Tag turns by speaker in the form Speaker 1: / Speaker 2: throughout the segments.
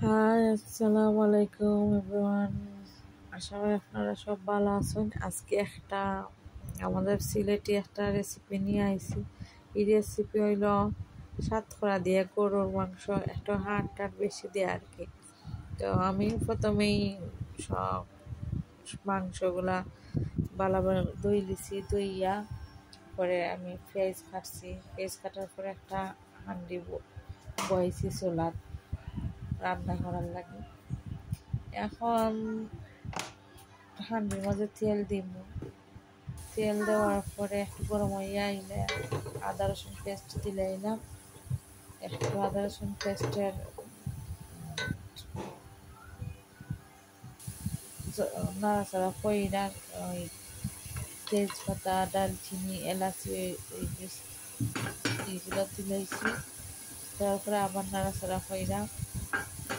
Speaker 1: High, আসসালামু আলাইকুম everyone. আশা করি আপনারা সব ভালো আছেন। আজকে আমাদের সিলেটি একটা রেসিপি নিয়ে আইছি। এই রেসিপি হইল সাতকরা দিয়ে গরুর মাংস, একটু হাড় বেশি দিয়ে আর কি। তো আমি প্রথমেই সব মাংসগুলা ভালোভাবে ধুই লিছি। ধুইয়া পরে আমি পেঁয়াজ কাটছি। পেঁয়াজ কাটার পরে একটা হাঁড়ি বইছি চুলাত রান্না করার লাগে। এখন হাঁড়ির মাঝে তেল দিব। তেল দেওয়ার পরে একটু গরম হইয়া আইলে আদা রসুন পেস্ট দিলে এলাম। একটু আদা রসুন পেস্টের নাড়াচাড়া কইরা ওই তেজপাতা, দারচিনি, এলাচি এইগুলো দিলেছি। তারপরে আবার নাড়াচাড়া কইরা,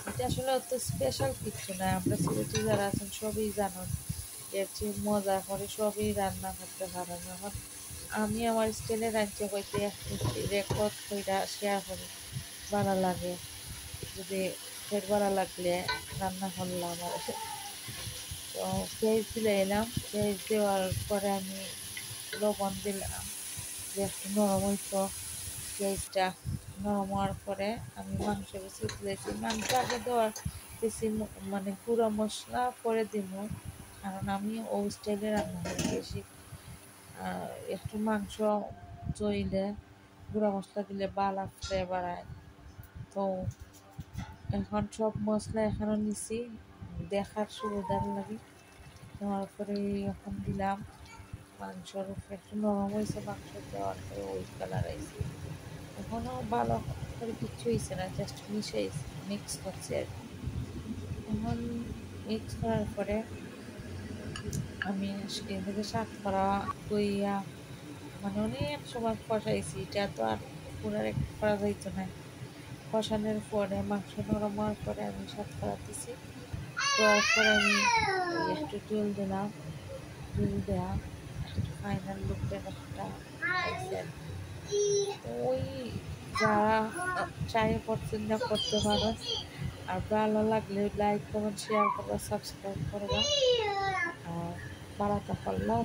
Speaker 1: এটা আসলে অত স্পেশাল কিছু না, আমরা সিলেটি যারা আছেন সবই জানেন। এর চেয়ে মজা করে সবই রান্না করতে পারেন। এখন আমি আমার স্টাইলে রাঁধতে কইতে রেকর্ড কইরা শেয়ার করি, ভালো লাগে। যদি ফের ভালো লাগলে রান্না করলাম। তো পেঁয়াজ দিলে এলাম। পেঁয়াজ দেওয়ার পরে আমি লবণ দিলাম যে একটু নরম হইতো। পেঁয়াজটা নরম হওয়ার পরে আমি মাংস বেশি দিয়েছি। মাংস আগে দেওয়ার বেশি মানে গুঁড়ো মশলা পরে দিব, কারণ আমি ওই স্টাইলে রান্না করি বেশি। একটু মাংস চইলে গুঁড়া মশলা দিলে ভালো ফ্লেভার হয়। তো এখন সব মশলা এখানে নিছি দেখার সুবিধার লাগে। দেওয়ার পরে এখন দিলাম মাংসর উপরে। একটু নরম হয়েছে মাংস দেওয়ার পরে ওই কালার আইছে। এখনও ভালো করে কিচ্ছু হয়েছে না, জাস্ট মিক্স করছে আর কি। এখন মিক্স করার পরে আমি এদিকে সাতকরা কইয়া মানে অনেক সময় কষাইছি। এটা তো আর পুরার করা যাইতো না। কষানোর পরে মাংস নরম হওয়ার পরে আমি সাতকরা দিছি। দেওয়ার পরে আমি একটু জল দিলাম। জল দেওয়া একটু ফাইনাল লুকটা একটা আইসে। ওই যারা চাই পছন্দ করতে পারো। আর ভালো লাগলে লাইক কমেন্ট শেয়ার করবা, সাবস্ক্রাইব করবা। আর বাড়াতে পারলাম।